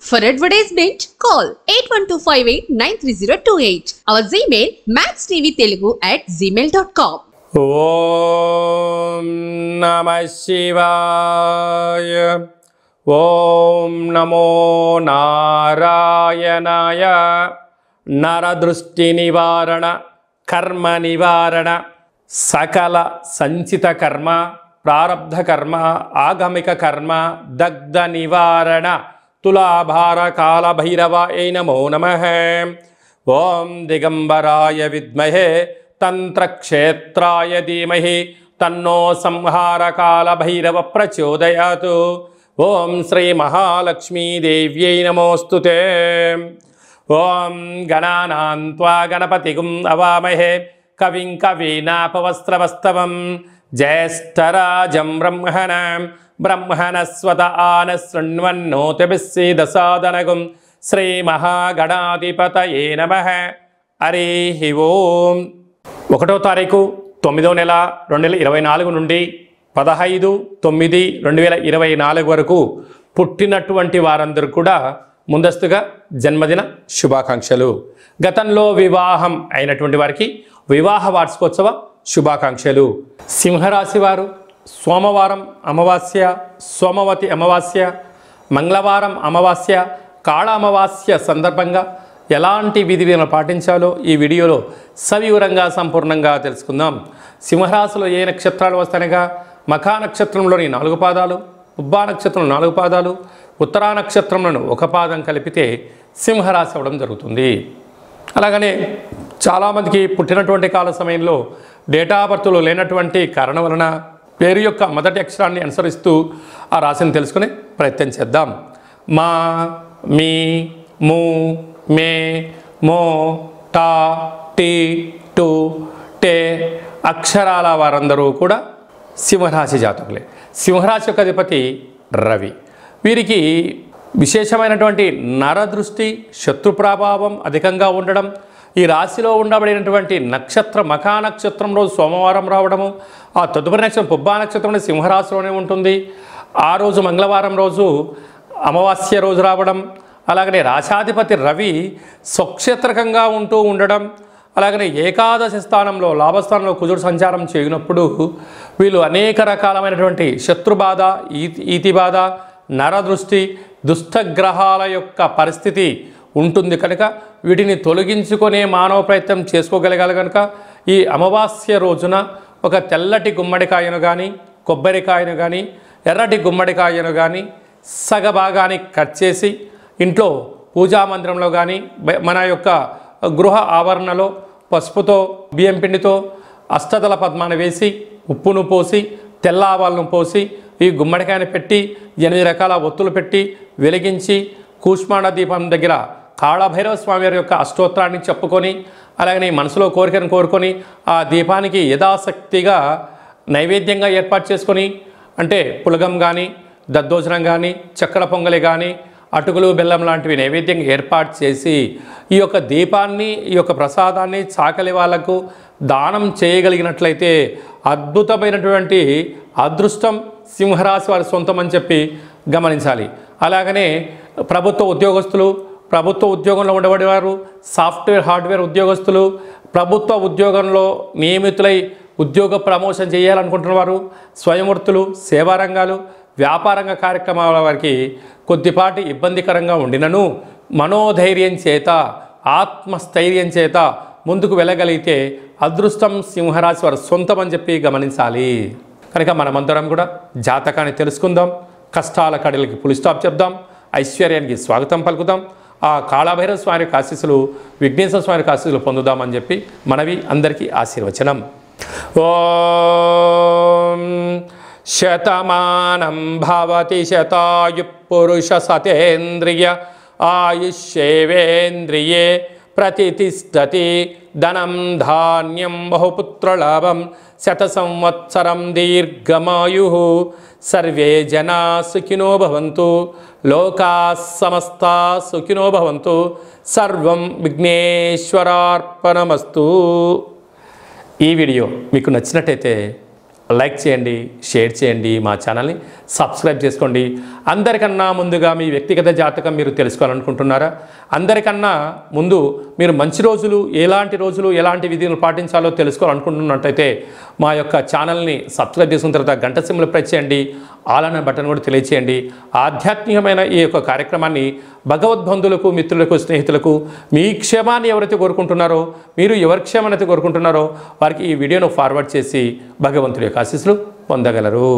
For advertisement, call 8125893028. Our Gmail maxtvtelugu@gmail.com. ఓం నమః శివాయ. ఓం నమో నారాయణాయ. నరదృష్టి నివారణ, కర్మ నివారణ, సకల సంచిత కర్మ, ప్రారబ్ధ కర్మ, ఆగమిక కర్మ, దగ్ధ నివారణ, తులాభార కాల భైరవాయ నమో నమః. ఓం దిగంబరాయ విద్మహే తంత్రక్షేత్రాయ ధీమహి తన్నో సంహార కాల భైరవ ప్రచోదయాతు. ఓం శ్రీ మహాలక్ష్మీదేవ్యై నమోస్తుతే. ఓం గణానాం త్వా గణపతిగుం అవామహే కవిం కవీనాపవస్త్రవస్తవం జ్యేష్ఠరాజం బ్రహ్మణస్వత ఆనశృణ్వన్నోతిభిస్సీదసాదనగుం శ్రీ మహాగణాధిపతయే నమః. హరి ఓం. 1వ తారీఖు 9వ నెల 2024 నుండి 15/9/2024 వరకు పుట్టినటువంటి వారందరూ కూడా ముందస్తుగా జన్మదిన శుభాకాంక్షలు. గతంలో వివాహం అయినటువంటి వారికి వివాహ వార్షికోత్సవ శుభాకాంక్షలు. సింహరాశి వారు సోమవారం అమావాస్య, సోమవతి అమావాస్య, మంగళవారం అమావాస్య, కాళ అమావాస్య సందర్భంగా ఎలాంటి విధి విధానాలు పాటించాలో ఈ వీడియోలో సవివరంగా సంపూర్ణంగా తెలుసుకుందాం. సింహరాశిలో ఏ నక్షత్రాలు వస్తాయనగా మఖా నక్షత్రంలోని 4 పాదాలు, ఉబ్బా నక్షత్రం 4 పాదాలు, ఉత్తరా నక్షత్రంలోని 1 పాదం కలిపితే సింహరాశి అవ్వడం జరుగుతుంది. అలాగనే చాలామందికి పుట్టినటువంటి కాల సమయంలో డేటా ఆఫ్ బర్త్లో లేనటువంటి కారణం వలన పేరు యొక్క మొదటి అక్షరాన్ని అనుసరిస్తూ ఆ రాశిని తెలుసుకునే ప్రయత్నం చేద్దాం. మా, మీ, ము, మే, మో, టా, టీ, టు, టే అక్షరాల వారందరూ కూడా సింహరాశి జాతకులే. సింహరాశి యొక్క అధిపతి రవి. వీరికి విశేషమైనటువంటి నరదృష్టి, శత్రు ప్రభావం అధికంగా ఉండడం, ఈ రాశిలో ఉండబడినటువంటి నక్షత్రం మఖా నక్షత్రంలో సోమవారం రావడము, ఆ తదుపరి నక్షత్రం పుబ్బా నక్షత్రంలో సింహరాశిలోనే ఉంటుంది. ఆ రోజు మంగళవారం రోజు అమావాస్య రోజు రావడం, అలాగనే రాశాధిపతి రవి స్వక్షేత్రకంగా ఉంటూ ఉండడం, అలాగనే ఏకాదశి స్థానంలో లాభస్థానంలో కుజుడు సంచారం చేయనప్పుడు వీళ్ళు అనేక రకాలమైనటువంటి శత్రుబాధ, ఈతి బాధ, నరదృష్టి, దుష్టగ్రహాల యొక్క పరిస్థితి ఉంటుంది కనుక వీటిని తొలగించుకునే మానవ ప్రయత్నం చేసుకోగలగాలి. కనుక ఈ అమావాస్య రోజున ఒక తెల్లటి గుమ్మడికాయను కానీ, కొబ్బరికాయను కానీ, ఎర్రటి గుమ్మడికాయను కానీ సగభాగానికి కట్ చేసి ఇంట్లో పూజా మందిరంలో కానీ మన యొక్క గృహ ఆవరణలో పసుపుతో, బియ్యం పిండితో అష్టదళ పద్మాన్ని వేసి, ఉప్పును పోసి, తెల్ల ఆవాలను పోసి ఈ గుమ్మడికాయను పెట్టి 8 రకాల ఒత్తులు పెట్టి వెలిగించి కూష్మాండ దీపం దగ్గర కాళభైరవ స్వామి వారి యొక్క అష్టోత్తరాన్ని చెప్పుకొని, అలాగనే మనసులో కోరికను కోరుకొని ఆ దీపానికి యథాశక్తిగా నైవేద్యంగా ఏర్పాటు చేసుకొని, అంటే పులగం కానీ, దద్దోజనం కానీ, చక్కెర పొంగలి కానీ, అటుకులు బెల్లం లాంటివి నైవేద్యంగా ఏర్పాటు చేసి ఈ యొక్క దీపాన్ని, ఈ యొక్క ప్రసాదాన్ని చాకలి వాళ్లకు దానం చేయగలిగినట్లయితే అద్భుతమైనటువంటి అదృష్టం సింహరాశి వారి సొంతం అని చెప్పి గమనించాలి. అలాగనే ప్రభుత్వ ఉద్యోగస్తులు, ప్రభుత్వ ఉద్యోగంలో ఉండబడేవారు, సాఫ్ట్వేర్ హార్డ్వేర్ ఉద్యోగస్తులు, ప్రభుత్వ ఉద్యోగంలో నియమితులై ఉద్యోగ ప్రమోషన్ చేయాలనుకుంటున్న వారు, స్వయంవృత్తులు, సేవారంగాలు, వ్యాపారంగ కార్యక్రమాల వారికి కొద్దిపాటి ఇబ్బందికరంగా ఉండినను మనోధైర్యం చేత, ఆత్మస్థైర్యం చేత ముందుకు వెళ్ళగలిగితే అదృష్టం సింహరాశి వారి సొంతం అని చెప్పి గమనించాలి. కనుక మనమందరం కూడా జాతకాన్ని తెలుసుకుందాం, కష్టాల కడలకి ఫుల్ స్టాప్ చెప్దాం, ఐశ్వర్యానికి స్వాగతం పలుకుదాం, ఆ కాళభైరవ స్వామి యొక్క ఆశీస్సులు, విఘ్నేశ్వర స్వామి యొక్క ఆశీస్సులు పొందుదామని చెప్పి మనవి అందరికీ ఆశీర్వచనం. ఓం శతమానం భవతి శతాయు పురుష సతేంద్రియ ఆయుష్యేవేంద్రియే ప్రతిష్టతి ధనం ధాన్యం బహుపుత్రలాభం శత సంవత్సరం దీర్ఘమాయు సర్వే జనా సుఖినో భవంతు లోకా సమస్తా సుఖినో భవంతు సర్వం విఘ్నేశ్వరార్పణమస్తు. ఈ వీడియో మీకు నచ్చినట్టయితే లైక్ చేయండి, షేర్ చేయండి, మా ఛానల్ని సబ్స్క్రైబ్ చేసుకోండి. అందరికన్నా ముందుగా మీ వ్యక్తిగత జాతకం మీరు తెలుసుకోవాలనుకుంటున్నారా? అందరికన్నా ముందు మీరు మంచి రోజులు, ఎలాంటి రోజులు, ఎలాంటి విధులు పాటించాలో తెలుసుకోవాలనుకుంటున్నట్టయితే మా యొక్క ఛానల్ని సబ్స్క్రైబ్ చేసుకున్న తర్వాత గంట సింబల్ ప్రెస్ చేయండి, ఆల్ అనే బటన్ కూడా తెలియచేయండి. ఆధ్యాత్మికమైన ఈ యొక్క కార్యక్రమాన్ని భగవద్బంధువులకు, మిత్రులకు, స్నేహితులకు మీ క్షేమాన్ని ఎవరైతే కోరుకుంటున్నారో, మీరు ఎవరి క్షేమాన్ని అయితే కోరుకుంటున్నారో వారికి ఈ వీడియోను ఫార్వర్డ్ చేసి భగవంతుడి యొక్క ఆశీస్సులు పొందగలరు.